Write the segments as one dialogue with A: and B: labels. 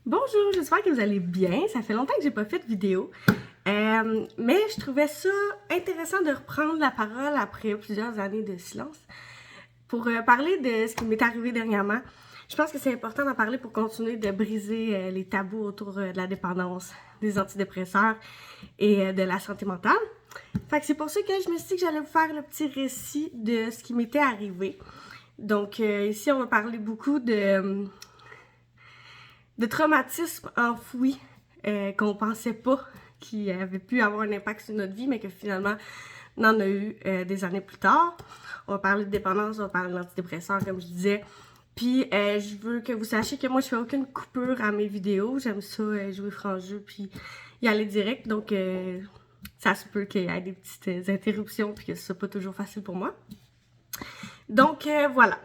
A: Bonjour, j'espère que vous allez bien. Ça fait longtemps que j'ai pas fait de vidéo. Mais je trouvais ça intéressant de reprendre la parole après plusieurs années de silence pour parler de ce qui m'est arrivé dernièrement. Je pense que c'est important d'en parler pour continuer de briser les tabous autour de la dépendance, des antidépresseurs et de la santé mentale. Fait que c'est pour ça que je me suis dit que j'allais vous faire le petit récit de ce qui m'était arrivé. Donc ici, on va parler beaucoup de traumatismes enfouis qu'on pensait pas qui avait pu avoir un impact sur notre vie, mais que finalement, on en a eu des années plus tard. On va parler de dépendance, on va parler d'antidépresseurs, comme je disais. Puis, je veux que vous sachiez que moi, je fais aucune coupure à mes vidéos. J'aime ça, jouer franc jeu, puis y aller direct. Donc, ça se peut qu'il y ait des petites interruptions, puis que ce soit pas toujours facile pour moi. Donc, voilà.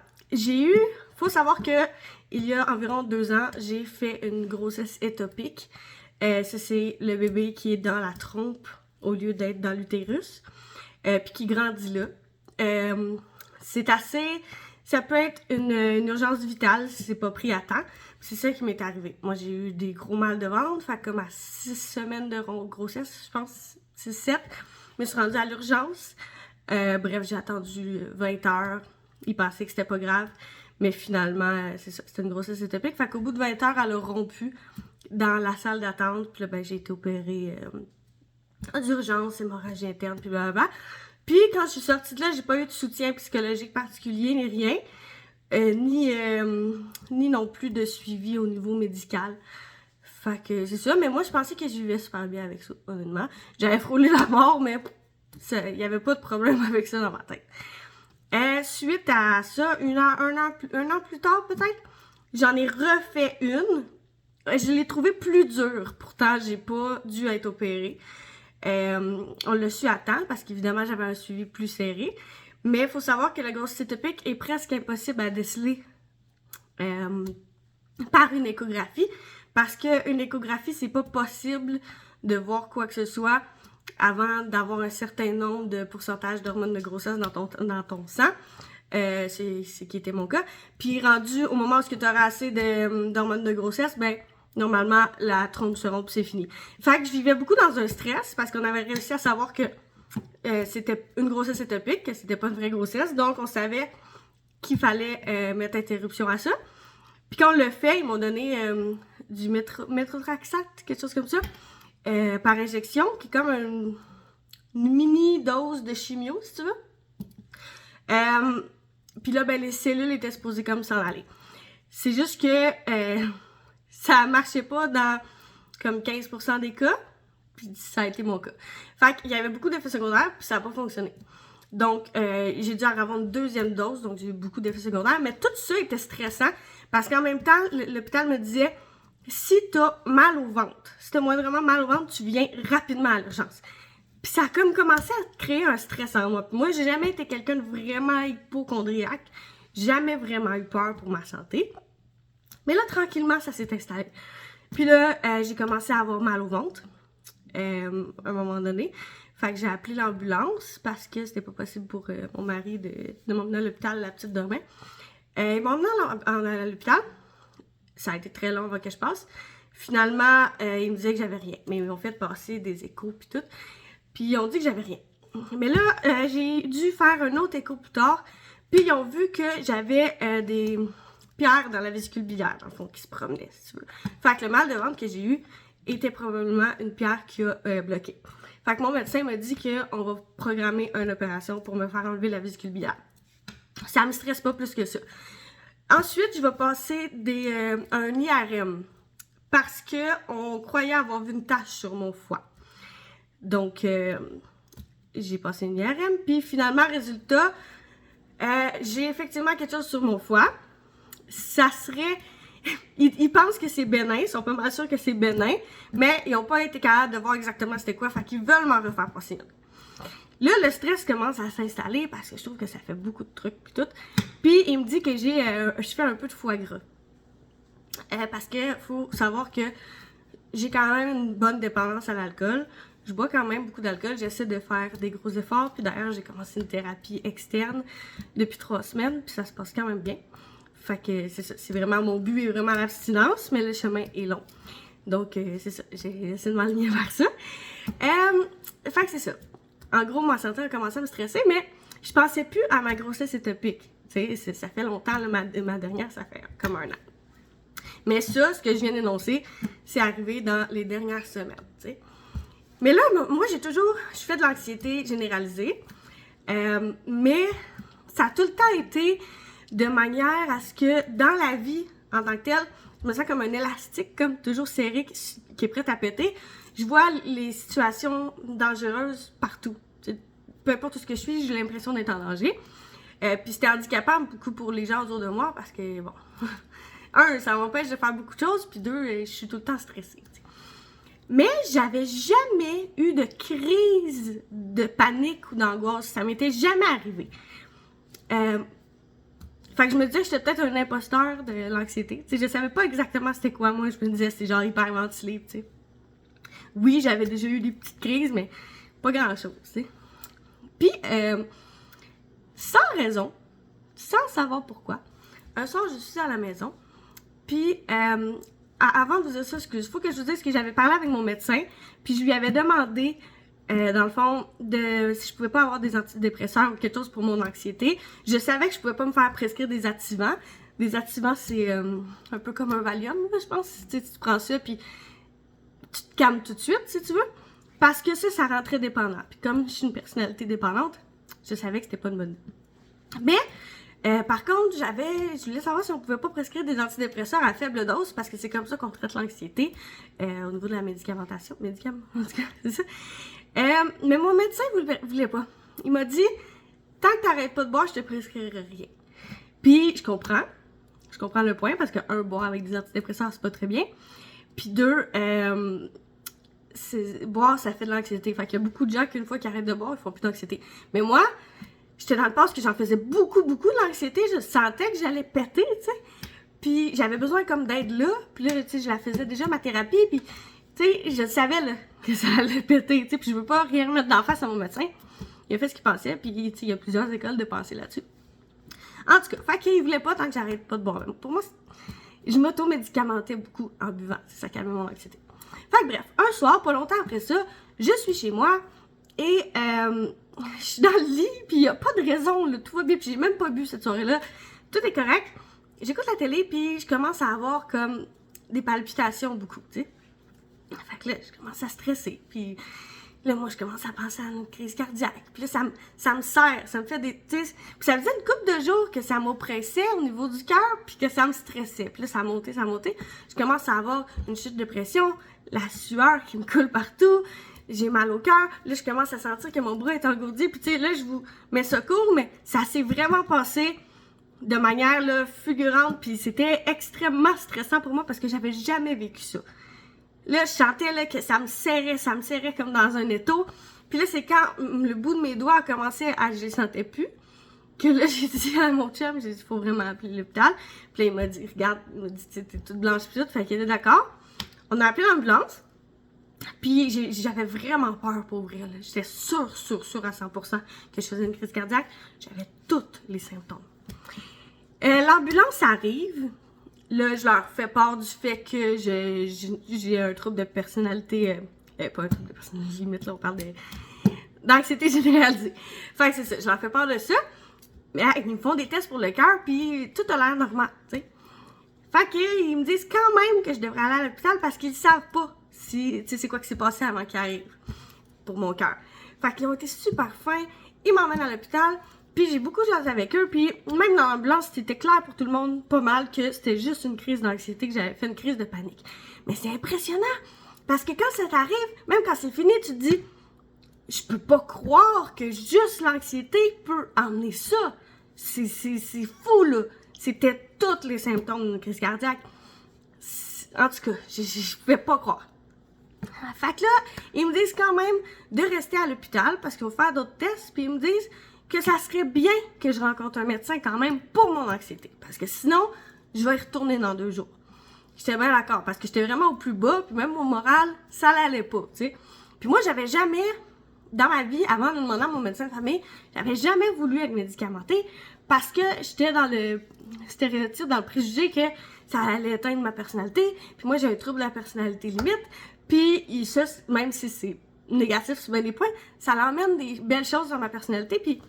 A: Faut savoir que il y a environ 2 ans, j'ai fait une grossesse étopique. Ça, c'est le bébé qui est dans la trompe au lieu d'être dans l'utérus, puis qui grandit là. Ça peut être une urgence vitale si c'est pas pris à temps. C'est ça qui m'est arrivé. Moi, j'ai eu des gros mal de ventre, fait comme à 6 semaines de grossesse, je pense, 6-7, je me suis rendue à l'urgence. Bref, j'ai attendu 20 heures. Il pensait que c'était pas grave. Mais finalement, c'est ça, c'était une grossesse étopique. Fait qu'au bout de 20 heures, elle a rompu dans la salle d'attente. Puis là, ben, j'ai été opérée d'urgence, hémorragie interne, puis blablabla. Puis quand je suis sortie de là, j'ai pas eu de soutien psychologique particulier, ni rien. Ni non plus de suivi au niveau médical. Fait que c'est ça. Mais moi, je pensais que je vivais super bien avec ça, honnêtement. J'avais frôlé la mort, mais il y avait pas de problème avec ça dans ma tête. Suite à ça, un an plus tard peut-être, j'en ai refait une. Je l'ai trouvée plus dure. Pourtant, j'ai pas dû être opérée. On l'a su à temps parce qu'évidemment, j'avais un suivi plus serré. Mais il faut savoir que la grossesse étopique est presque impossible à déceler par une échographie. Parce qu'une échographie, c'est pas possible de voir quoi que ce soit avant d'avoir un certain nombre de pourcentage d'hormones de grossesse dans ton sang. C'est qui était mon cas. Puis rendu au moment où tu auras assez d'hormones de grossesse, ben normalement la trompe se rompt, c'est fini. Fait que je vivais beaucoup dans un stress parce qu'on avait réussi à savoir que c'était une grossesse étopique, que c'était pas une vraie grossesse. Donc on savait qu'il fallait mettre interruption à ça. Puis quand on l'a fait, ils m'ont donné du méthotrexate, quelque chose comme ça. Par injection, qui est comme une mini dose de chimio, si tu veux. Puis là, ben, les cellules étaient supposées comme s'en aller. C'est juste que ça marchait pas dans comme 15% des cas, puis ça a été mon cas. Fait qu'il y avait beaucoup d'effets secondaires, puis ça n'a pas fonctionné. Donc, j'ai dû en avoir une deuxième dose, donc j'ai eu beaucoup d'effets secondaires, mais tout ça était stressant, parce qu'en même temps, l'hôpital me disait, si t'as mal au ventre, si t'as moindrement mal au ventre, tu viens rapidement à l'urgence. Puis ça a comme commencé à créer un stress en moi. Puis moi, j'ai jamais été quelqu'un de vraiment hypochondriaque. Jamais vraiment eu peur pour ma santé. Mais là, tranquillement, ça s'est installé. Puis là, j'ai commencé à avoir mal au ventre. À un moment donné. Fait que j'ai appelé l'ambulance parce que c'était pas possible pour mon mari de m'emmener à l'hôpital, la petite dormait. Ils m'ont emmené à l'hôpital. Ça a été très long avant que je passe. Finalement, ils me disaient que j'avais rien. Mais ils m'ont fait passer des échos puis tout. Puis ils ont dit que j'avais rien. Mais là, j'ai dû faire un autre écho plus tard. Puis ils ont vu que j'avais des pierres dans la vésicule biliaire, dans le fond, qui se promenaient, si tu veux. Fait que le mal de ventre que j'ai eu était probablement une pierre qui a bloqué. Fait que mon médecin m'a dit qu'on va programmer une opération pour me faire enlever la vésicule biliaire. Ça me stresse pas plus que ça. Ensuite, je vais passer un IRM parce qu'on croyait avoir vu une tache sur mon foie. Donc, j'ai passé une IRM, puis finalement, résultat, j'ai effectivement quelque chose sur mon foie. Ça serait... Ils pensent que c'est bénin, ils sont pas mal sûrs que c'est bénin, mais ils n'ont pas été capables de voir exactement c'était quoi, fait qu'ils veulent m'en refaire passer une. Là, le stress commence à s'installer parce que je trouve que ça fait beaucoup de trucs pis tout. Puis il me dit que je fais un peu de foie gras. Parce que faut savoir que j'ai quand même une bonne dépendance à l'alcool. Je bois quand même beaucoup d'alcool. J'essaie de faire des gros efforts. Puis d'ailleurs, j'ai commencé une thérapie externe depuis 3 semaines. Puis ça se passe quand même bien. Fait que c'est ça, c'est vraiment mon but est vraiment l'abstinence, mais le chemin est long. Donc c'est ça, j'ai essayé de m'aligner vers ça. Fait que c'est ça. En gros, ma santé a commencé à me stresser, mais je pensais plus à ma grossesse étopique. Tu sais, ça fait longtemps, là, ma dernière, ça fait comme 1 an. Mais ça, ce que je viens d'énoncer, c'est arrivé dans les dernières semaines, tu sais. Mais là, moi, je fais de l'anxiété généralisée, mais ça a tout le temps été de manière à ce que dans la vie, en tant que telle, je me sens comme un élastique, comme toujours serré, qui est prêt à péter. Je vois les situations dangereuses partout. T'sais, peu importe où ce que je suis, j'ai l'impression d'être en danger. Puis c'était handicapant beaucoup pour les gens autour de moi parce que, bon, ça m'empêche de faire beaucoup de choses, puis 2, je suis tout le temps stressée. T'sais. Mais j'avais jamais eu de crise de panique ou d'angoisse. Ça m'était jamais arrivé. Fait que je me disais que j'étais peut-être un imposteur de l'anxiété. Tu sais, je savais pas exactement c'était quoi. Moi, je me disais c'est genre hyperventilé, tu sais. Oui, j'avais déjà eu des petites crises, mais pas grand-chose, tu sais. Puis, sans raison, sans savoir pourquoi, un soir, je suis à la maison, puis avant de vous dire ça, il faut que je vous dise que j'avais parlé avec mon médecin, puis je lui avais demandé, dans le fond, si je pouvais pas avoir des antidépresseurs ou quelque chose pour mon anxiété. Je savais que je pouvais pas me faire prescrire des activants. Des activants, c'est un peu comme un Valium, je pense. Tu prends ça, puis tu te calmes tout de suite, si tu veux. Parce que ça rend très dépendant. Puis comme je suis une personnalité dépendante, je savais que c'était pas une bonne idée. Mais, par contre, je voulais savoir si on pouvait pas prescrire des antidépresseurs à faible dose, parce que c'est comme ça qu'on traite l'anxiété, au niveau de la médicamentation. C'est ça. Mais mon médecin voulait pas. Il m'a dit, tant que t'arrêtes pas de boire, je te prescrirai rien. Puis, je comprends le point, parce que boire avec des antidépresseurs, c'est pas très bien. Puis 2, boire, ça fait de l'anxiété. Fait qu'il y a beaucoup de gens qu'une fois qu'ils arrêtent de boire, ils font plus d'anxiété. Mais moi, j'étais dans le passé que j'en faisais beaucoup de l'anxiété. Je sentais que j'allais péter, tu sais. Puis j'avais besoin comme d'aide là. Puis là, tu sais, je la faisais déjà, ma thérapie. Puis, tu sais, je savais là, que ça allait péter, tu sais. Puis je veux pas rien remettre d'en face à mon médecin. Il a fait ce qu'il pensait. Puis, tu sais, il y a plusieurs écoles de pensée là-dessus. En tout cas, fait qu'il voulait pas tant que j'arrête pas de boire. Pour moi, je m'auto-médicamentais beaucoup en buvant. Ça calmait mon anxiété. Fait que bref, un soir, pas longtemps après ça, je suis chez moi et je suis dans le lit, puis il n'y a pas de raison, là, tout va bien, puis j'ai même pas bu cette soirée-là. Tout est correct. J'écoute la télé, puis je commence à avoir comme des palpitations beaucoup, tu sais. Fait que là, je commence à stresser, puis là, moi, je commence à penser à une crise cardiaque. Puis là, ça me serre, ça me fait des... Puis ça faisait une couple de jours que ça m'oppressait au niveau du cœur, puis que ça me stressait. Puis là, ça montait. Je commence à avoir une chute de pression, la sueur qui me coule partout, j'ai mal au cœur. Là, je commence à sentir que mon bras est engourdi. Puis tu sais, là, je vous mets secours, mais ça s'est vraiment passé de manière là, fulgurante. Puis c'était extrêmement stressant pour moi parce que j'avais jamais vécu ça. Là, je sentais là, que ça me serrait comme dans un étau. Puis là, c'est quand le bout de mes doigts a commencé à... Je les sentais plus. Que là, j'ai dit à mon chum, j'ai dit, il faut vraiment appeler l'hôpital. Puis là, il m'a dit, regarde, il m'a dit, t'es toute blanche pis tout. Fait qu'il était d'accord. On a appelé l'ambulance. Puis j'avais vraiment peur pour ouvrir. J'étais sûre à 100% que je faisais une crise cardiaque. J'avais tous les symptômes. L'ambulance arrive. Là, je leur fais part du fait que j'ai un trouble de personnalité... pas un trouble de personnalité limite, là, on parle d'anxiété généralisée. Fait que c'est ça, je leur fais part de ça. Mais ils me font des tests pour le cœur, puis tout a l'air normal, tu sais. Fait qu'ils me disent quand même que je devrais aller à l'hôpital parce qu'ils savent pas si, tu sais, c'est quoi qui s'est passé avant qu'ils arrivent pour mon cœur. Fait qu'ils ont été super fins, ils m'emmènent à l'hôpital. Puis j'ai beaucoup jasé avec eux, puis même dans l'ambulance, c'était clair pour tout le monde, pas mal, que c'était juste une crise d'anxiété, que j'avais fait une crise de panique. Mais c'est impressionnant, parce que quand ça t'arrive, même quand c'est fini, tu te dis, je peux pas croire que juste l'anxiété peut emmener ça. C'est fou, là. C'était tous les symptômes d'une crise cardiaque. En tout cas, je pouvais pas croire. Fait que là, ils me disent quand même de rester à l'hôpital, parce qu'ils vont faire d'autres tests, puis ils me disent que ça serait bien que je rencontre un médecin quand même pour mon anxiété. Parce que sinon, je vais y retourner dans 2 jours. J'étais bien d'accord, parce que j'étais vraiment au plus bas, puis même mon moral, ça l'allait pas, tu sais. Puis moi, j'avais jamais, dans ma vie, avant de demander à mon médecin de famille, j'avais jamais voulu être médicamentée, parce que j'étais dans stéréotype, dans le préjugé que ça allait éteindre ma personnalité. Puis moi, j'ai un trouble de la personnalité limite. Puis ça, même si c'est négatif sur bien des points, ça l'emmène des belles choses dans ma personnalité. Puis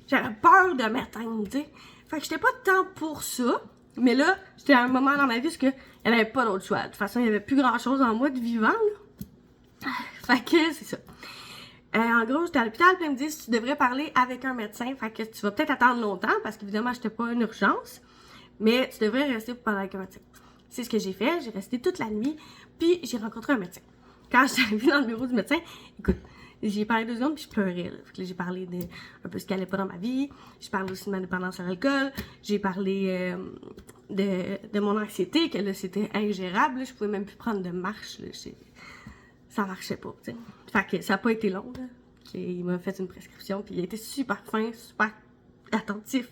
A: j'avais peur de m'éteindre, tu sais. Fait que j'étais pas tant pour ça. Mais là, j'étais à un moment dans ma vie où il n'y avait pas d'autre choix. De toute façon, il n'y avait plus grand-chose en moi de vivant, là. Fait que c'est ça. En gros, j'étais à l'hôpital, puis ils me disent, tu devrais parler avec un médecin. Fait que tu vas peut-être attendre longtemps, parce qu'évidemment, j'étais pas une urgence. Mais tu devrais rester pour parler avec un médecin. C'est ce que j'ai fait. J'ai resté toute la nuit, puis j'ai rencontré un médecin. Quand j'étais arrivée dans le bureau du médecin, écoute, j'ai parlé 2 secondes, puis je pleurais. Là. Fait que là, j'ai parlé de un peu ce qui allait pas dans ma vie. J'ai parlé aussi de ma dépendance à l'alcool. J'ai parlé de mon anxiété, que là, c'était ingérable. Là. Je pouvais même plus prendre de marche. Là. Ça marchait pas, tu sais. Fait que ça a pas été long, là. Il m'a fait une prescription, puis il a été super fin, super attentif.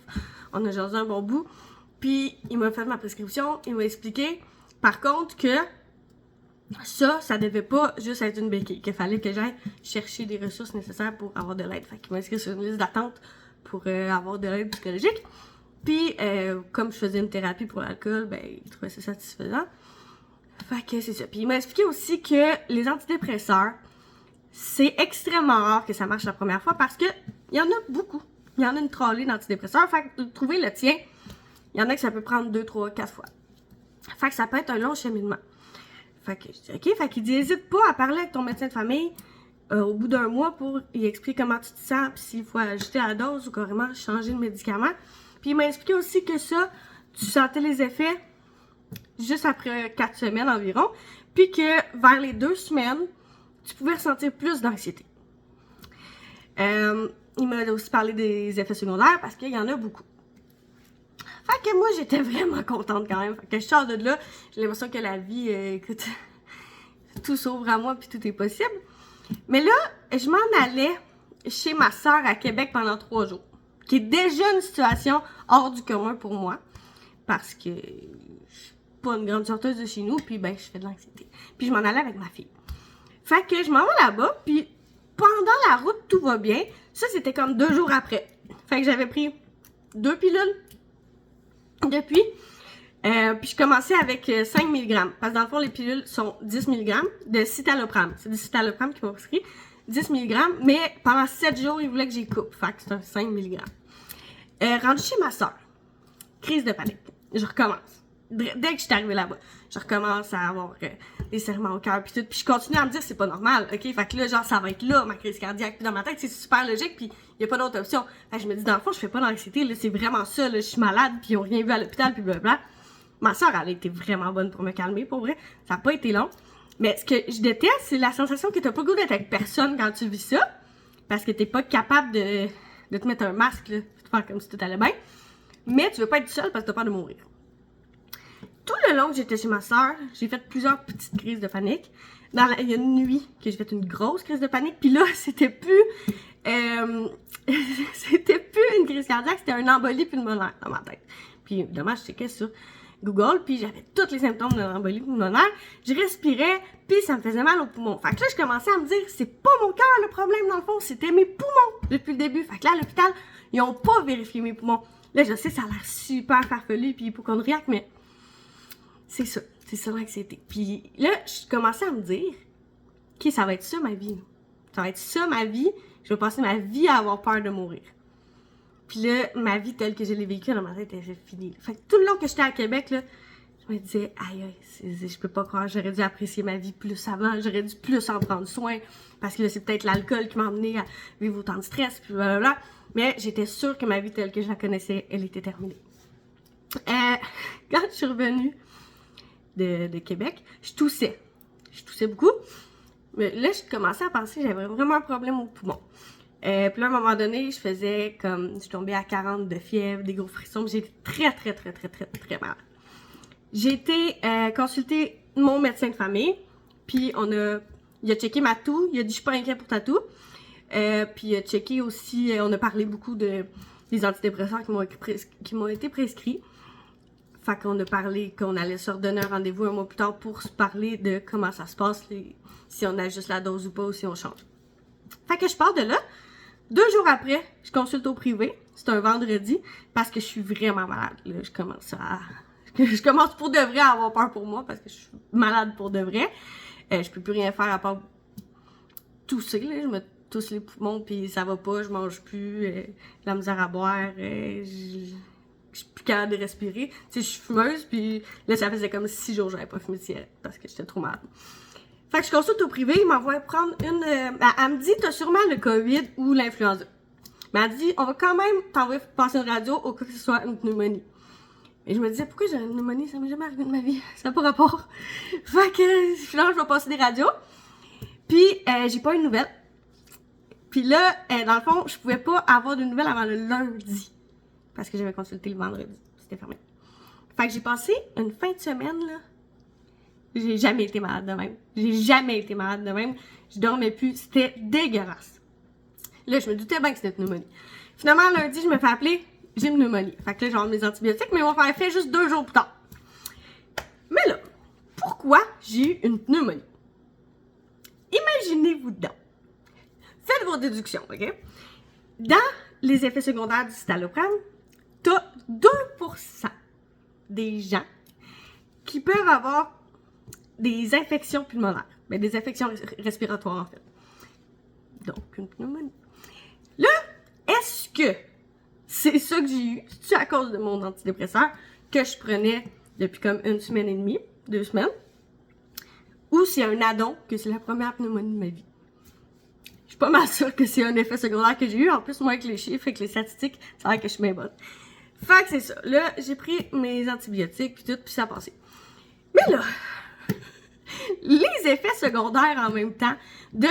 A: On a jasé un bon bout. Puis il m'a fait ma prescription, il m'a expliqué, par contre, que ça devait pas juste être une béquille, qu'il fallait que j'aille chercher des ressources nécessaires pour avoir de l'aide. Fait qu'il m'a inscrit sur une liste d'attente pour avoir de l'aide psychologique. Puis, comme je faisais une thérapie pour l'alcool, ben, il trouvait ça satisfaisant. Fait que c'est ça. Puis il m'a expliqué aussi que les antidépresseurs, c'est extrêmement rare que ça marche la première fois parce que il y en a beaucoup. Il y en a une trolley d'antidépresseurs. Fait que trouver le tien, il y en a que ça peut prendre 2, 3, 4 fois. Fait que ça peut être un long cheminement. Fait que je dis OK. Fait qu'il dit, n'hésite pas à parler avec ton médecin de famille au bout d'un mois pour lui expliquer comment tu te sens, puis s'il faut ajuster la dose ou carrément changer de médicament. Puis il m'a expliqué aussi que ça, tu sentais les effets juste après 4 semaines environ, puis que vers les 2 semaines, tu pouvais ressentir plus d'anxiété. Il m'a aussi parlé des effets secondaires parce qu'il y en a beaucoup. Fait que moi, j'étais vraiment contente quand même. Fait que je sors de là, j'ai l'impression que la vie, écoute, tout s'ouvre à moi puis tout est possible. Mais là, je m'en allais chez ma soeur à Québec pendant 3 jours, qui est déjà une situation hors du commun pour moi, parce que je suis pas une grande sorteuse de chez nous, puis ben, je fais de l'anxiété. Puis je m'en allais avec ma fille. Fait que je m'en vais là-bas, puis pendant la route, tout va bien. Ça, c'était comme 2 jours après. Fait que j'avais pris 2 pilules depuis. Puis je commençais avec 5 mg. Parce que dans le fond, les pilules sont 10 mg de citalopram. C'est du citalopram qui m'a prescrit. 10 mg, mais pendant 7 jours, ils voulaient que j'y coupe. Fait que c'est un 5 mg. Rendu chez ma soeur, crise de panique. Je recommence. Dès que je suis arrivée là-bas, je recommence à avoir des serrements au cœur puis tout. Puis je continue à me dire c'est pas normal, ok? Fait que là, genre, ça va être là, ma crise cardiaque. Puis dans ma tête, c'est super logique, puis y a pas d'autre option. Fait que je me dis, dans le fond, je fais pas d'anxiété, là, c'est vraiment ça, là, je suis malade, puis ils ont rien vu à l'hôpital, puis blablabla. Ma soeur, elle a été vraiment bonne pour me calmer, pour vrai. Ça a pas été long. Mais ce que je déteste, c'est la sensation que t'as pas le goût d'être avec personne quand tu vis ça. Parce que t'es pas capable de te mettre un masque, là, de faire comme si tout allait bien. Mais tu veux pas être seule parce que t'as peur de mourir. Tout le long que j'étais chez ma soeur, j'ai fait plusieurs petites crises de panique. Il y a une nuit que j'ai fait une grosse crise de panique. Puis là, c'était plus c'était plus une crise cardiaque, c'était un embolie pulmonaire dans ma tête. Puis évidemment, je checkais sur Google, puis j'avais tous les symptômes de l'embolie pulmonaire. Je respirais, puis ça me faisait mal aux poumons. Fait que là, je commençais à me dire, c'est pas mon cœur le problème dans le fond, c'était mes poumons depuis le début. Fait que là, à l'hôpital, ils ont pas vérifié mes poumons. Là, je sais, ça a l'air super farfelu puis hypochondriaque, mais c'est ça l'anxiété. Puis là, je commençais à me dire, ok, ça va être ça ma vie. Ça va être ça ma vie. Je vais passer ma vie à avoir peur de mourir. Puis là, ma vie telle que je l'ai vécue dans ma tête, elle est finie. Fait que tout le long que j'étais à Québec, là, je me disais, aïe, je peux pas croire, j'aurais dû apprécier ma vie plus avant, j'aurais dû plus en prendre soin, parce que là, c'est peut-être l'alcool qui m'a amené à vivre autant de stress, puis blablabla. Mais j'étais sûre que ma vie telle que je la connaissais, elle était terminée. Quand je suis revenue de Québec, je toussais. Je toussais beaucoup. Mais là, je commençais à penser que j'avais vraiment un problème au poumon. Puis là, à un moment donné, je suis tombée à 40 de fièvre, des gros frissons, j'étais très malade. J'ai été consulter mon médecin de famille, puis il a checké ma toux, il a dit je suis pas inquiet pour ta toux. Puis il a checké aussi, on a parlé beaucoup des antidépresseurs qui m'ont été prescrits. Fait qu'on a parlé qu'on allait se redonner un rendez-vous un mois plus tard pour se parler de comment ça se passe, si on ajuste la dose ou pas, ou si on change. Fait que je pars de là, 2 jours après, je consulte au privé. C'est un vendredi parce que je suis vraiment malade. Là, je commence pour de vrai à avoir peur pour moi parce que je suis malade pour de vrai. Je peux plus rien faire à part tousser. Là. Je me tousse les poumons puis ça va pas. Je mange plus. La misère à boire. Je suis plus capable de respirer. Tu sais, je suis fumeuse puis là, ça faisait comme 6 jours que j'avais pas fumé de cigarette parce que j'étais trop malade. Fait que je consulte au privé, il m'envoie prendre une... elle me dit, t'as sûrement le COVID ou l'influenza. Mais elle dit, on va quand même t'envoyer passer une radio au cas que ce soit une pneumonie. Et je me disais, pourquoi j'ai une pneumonie? Ça m'est jamais arrivé de ma vie. Ça n'a pas rapport. Fait que, finalement, je vais passer des radios. Puis, j'ai pas eu de nouvelles. Puis là, dans le fond, je pouvais pas avoir de nouvelles avant le lundi. Parce que j'avais consulté le vendredi. C'était fermé. Fait que j'ai passé une fin de semaine, là. J'ai jamais été malade de même. J'ai jamais été malade de même. Je dormais plus. C'était dégueulasse. Là, je me doutais bien que c'était une pneumonie. Finalement, lundi, je me fais appeler. J'ai une pneumonie. Fait que là, j'ai mes antibiotiques, mais ils vont faire effet juste 2 jours plus tard. Mais là, pourquoi j'ai eu une pneumonie? Imaginez-vous donc. Faites vos déductions, OK? Dans les effets secondaires du citalopram, t'as 2% des gens qui peuvent avoir des infections pulmonaires. Mais des infections respiratoires, en fait. Donc, une pneumonie. Là, est-ce que c'est ça que j'ai eu? C'est à cause de mon antidépresseur que je prenais depuis comme 1 semaine et demie, 2 semaines? Ou c'est un addon que c'est la première pneumonie de ma vie? Je suis pas mal sûre que c'est un effet secondaire que j'ai eu. En plus, moi, avec les chiffres, avec les statistiques, ça a l'air que je suis bien bonne. Fait que c'est ça. Là, j'ai pris mes antibiotiques puis tout, puis ça a passé. Mais là, les effets secondaires en même temps de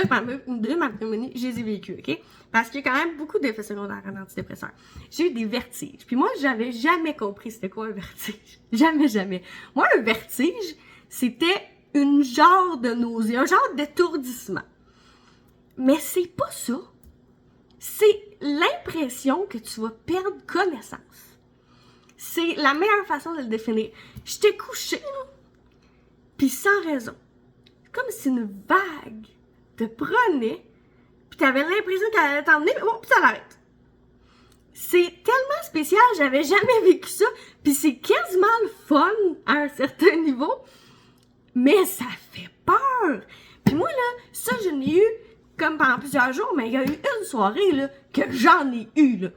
A: ma pneumonie, je les ai vécus, OK? Parce qu'il y a quand même beaucoup d'effets secondaires en antidépresseurs. J'ai eu des vertiges. Puis moi, j'avais jamais compris c'était quoi un vertige. Jamais, jamais. Moi, un vertige, c'était une genre de nausée, un genre d'étourdissement. Mais c'est pas ça. C'est l'impression que tu vas perdre connaissance. C'est la meilleure façon de le définir. J'étais couchée, là, puis sans raison. Comme si une vague te prenait, puis t'avais l'impression qu'elle allait t'emmener, mais bon, puis ça l'arrête. C'est tellement spécial, j'avais jamais vécu ça, puis c'est quasiment le fun à un certain niveau, mais ça fait peur. Puis moi, là, ça, je l'ai eu comme pendant plusieurs jours, mais il y a eu une soirée, là, que j'en ai eu, là.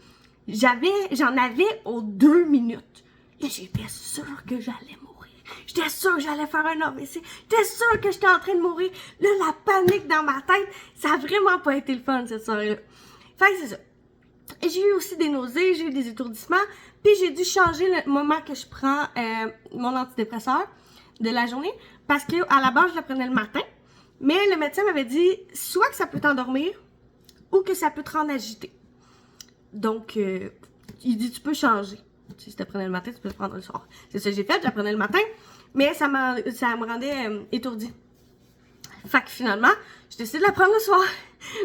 A: J'en avais aux 2 minutes. Là, j'étais sûre que j'allais mourir. J'étais sûre que j'allais faire un AVC. J'étais sûre que j'étais en train de mourir. Là, la panique dans ma tête, ça a vraiment pas été le fun, cette soirée-là. Fait que c'est ça. J'ai eu aussi des nausées, j'ai eu des étourdissements, puis j'ai dû changer le moment que je prends mon antidépresseur de la journée, parce que à la base, je le prenais le matin, mais le médecin m'avait dit soit que ça peut t'endormir, ou que ça peut te rendre agité. Donc, il dit tu peux changer. Si tu le prenais le matin, tu peux le prendre le soir. C'est ça que j'ai fait, je la prenais le matin, mais ça me rendait étourdie. Fait que finalement, j'ai décidé de la prendre le soir.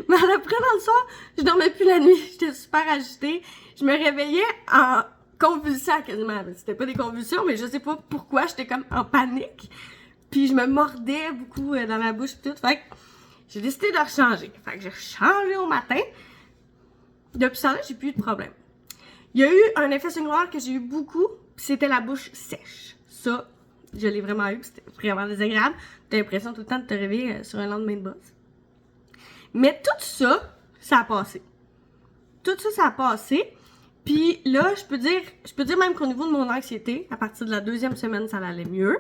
A: Mais en la prenant le soir, je dormais plus la nuit. J'étais super agitée. Je me réveillais en convulsant quasiment. C'était pas des convulsions, mais je sais pas pourquoi. J'étais comme en panique. Puis je me mordais beaucoup dans la bouche et tout. Fait que j'ai décidé de rechanger. Fait que j'ai changé au matin. Depuis ça, j'ai plus eu de problème. Il y a eu un effet secondaire que j'ai eu beaucoup, c'était la bouche sèche. Ça, je l'ai vraiment eu, c'était vraiment désagréable. T'as l'impression tout le temps de te réveiller sur un lendemain de bosse. Mais tout ça, ça a passé. Tout ça, ça a passé. Puis là, je peux dire même qu'au niveau de mon anxiété, à partir de la 2e semaine, ça allait mieux.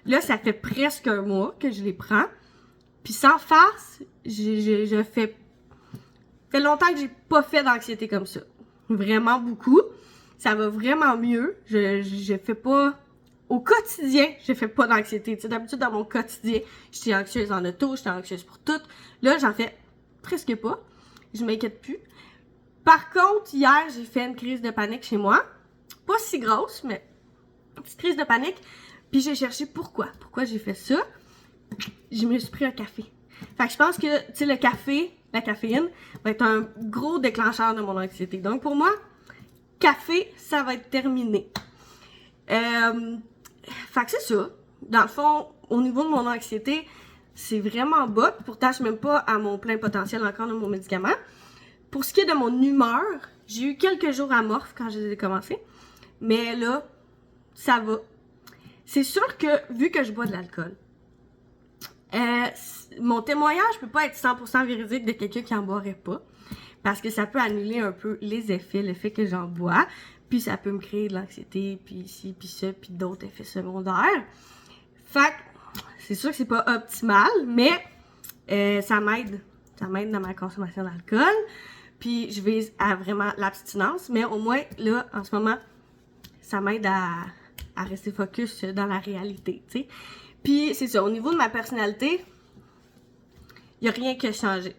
A: Là, ça fait presque 1 mois que je les prends. Puis sans farce, ça fait longtemps que j'ai pas fait d'anxiété comme ça. Vraiment beaucoup. Ça va vraiment mieux. Je fais pas... Au quotidien, je fais pas d'anxiété. Tu sais, d'habitude, dans mon quotidien, j'étais anxieuse en auto, j'étais anxieuse pour tout. Là, j'en fais presque pas. Je m'inquiète plus. Par contre, hier, j'ai fait une crise de panique chez moi. Pas si grosse, mais une petite crise de panique. Puis j'ai cherché pourquoi. Pourquoi j'ai fait ça? Je me suis pris un café. Fait que je pense que, tu sais, le café, la caféine, va être un gros déclencheur de mon anxiété. Donc pour moi, café, ça va être terminé. Fait que c'est ça. Dans le fond, au niveau de mon anxiété, c'est vraiment bas. Pourtant, je suis même pas à mon plein potentiel encore de mon médicament. Pour ce qui est de mon humeur, j'ai eu quelques jours amorphes quand je les ai commencés. Mais là, ça va. C'est sûr que, vu que je bois de l'alcool, mon témoignage peut pas être 100% véridique de quelqu'un qui en boirait pas. Parce que ça peut annuler un peu les effets, le fait que j'en bois. Puis ça peut me créer de l'anxiété, puis ci, puis ça, puis d'autres effets secondaires. Fait que, c'est sûr que c'est pas optimal, mais ça m'aide. Ça m'aide dans ma consommation d'alcool. Puis je vise à vraiment l'abstinence. Mais au moins, là, en ce moment, ça m'aide à rester focus dans la réalité, tu sais. Puis c'est ça, au niveau de ma personnalité, il n'y a rien qui a changé.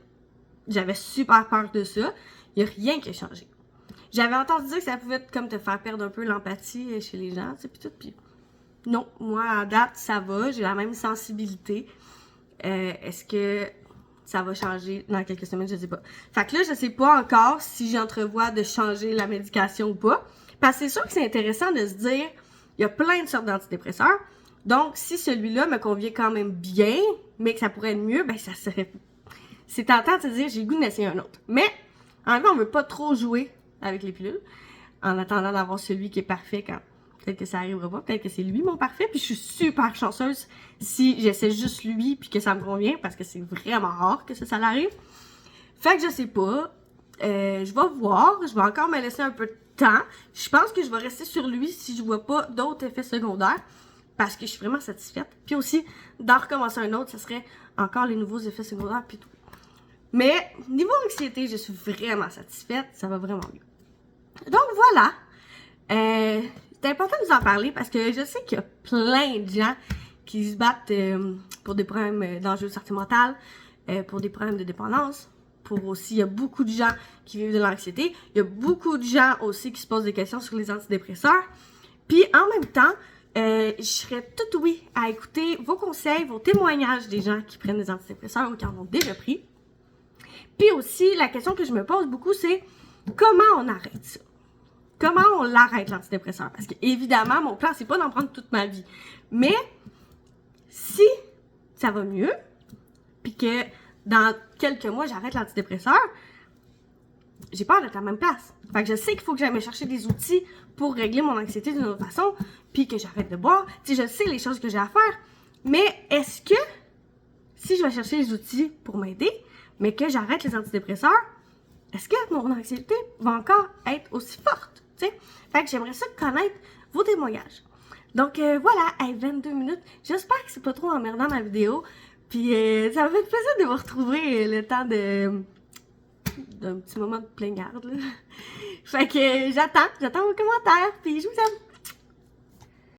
A: J'avais super peur de ça. Il n'y a rien qui a changé. J'avais entendu dire que ça pouvait être comme te faire perdre un peu l'empathie chez les gens, tu sais, puis tout. Puis non, moi, à date, ça va. J'ai la même sensibilité. Est-ce que ça va changer dans quelques semaines? Je sais pas. Fait que là, je sais pas encore si j'entrevois de changer la médication ou pas. Parce que c'est sûr que c'est intéressant de se dire, il y a plein de sortes d'antidépresseurs. Donc, si celui-là me convient quand même bien, mais que ça pourrait être mieux, ben ça serait... C'est tentant de se dire, j'ai le goût d'essayer un autre. Mais, en même temps, on veut pas trop jouer avec les pilules, en attendant d'avoir celui qui est parfait quand peut-être que ça arrivera pas, peut-être que c'est lui mon parfait, puis je suis super chanceuse si j'essaie juste lui puis que ça me convient, parce que c'est vraiment rare que ça l'arrive. Fait que je sais pas, je vais voir, je vais encore me laisser un peu de temps. Je pense que je vais rester sur lui si je vois pas d'autres effets secondaires, parce que je suis vraiment satisfaite. Puis aussi, d'en recommencer un autre, ça serait encore les nouveaux effets secondaires puis tout. Mais niveau anxiété, je suis vraiment satisfaite, ça va vraiment mieux. Donc voilà, c'est important de vous en parler parce que je sais qu'il y a plein de gens qui se battent pour des problèmes d'anxiété mentale, pour des problèmes de dépendance, pour aussi, il y a beaucoup de gens qui vivent de l'anxiété, il y a beaucoup de gens aussi qui se posent des questions sur les antidépresseurs, puis en même temps, je serais tout oui à écouter vos conseils, vos témoignages des gens qui prennent des antidépresseurs ou qui en ont déjà pris. Puis aussi, la question que je me pose beaucoup, c'est comment on arrête ça? Comment on l'arrête, l'antidépresseur? Parce que, évidemment, mon plan, c'est pas d'en prendre toute ma vie. Mais, si ça va mieux, puis que dans quelques mois, j'arrête l'antidépresseur, j'ai peur d'être à la même place. Fait que je sais qu'il faut que j'aille me chercher des outils pour régler mon anxiété d'une autre façon, puis que j'arrête de boire. Tu sais, je sais les choses que j'ai à faire. Mais est-ce que, si je vais chercher les outils pour m'aider, mais que j'arrête les antidépresseurs, est-ce que mon anxiété va encore être aussi forte? T'sais? Fait que j'aimerais ça connaître vos témoignages. Donc voilà, 22 minutes. J'espère que c'est pas trop emmerdant ma vidéo. Puis ça m'a fait plaisir de vous retrouver le temps d'un petit moment de plaignarde. Fait que j'attends vos commentaires. Puis je vous aime.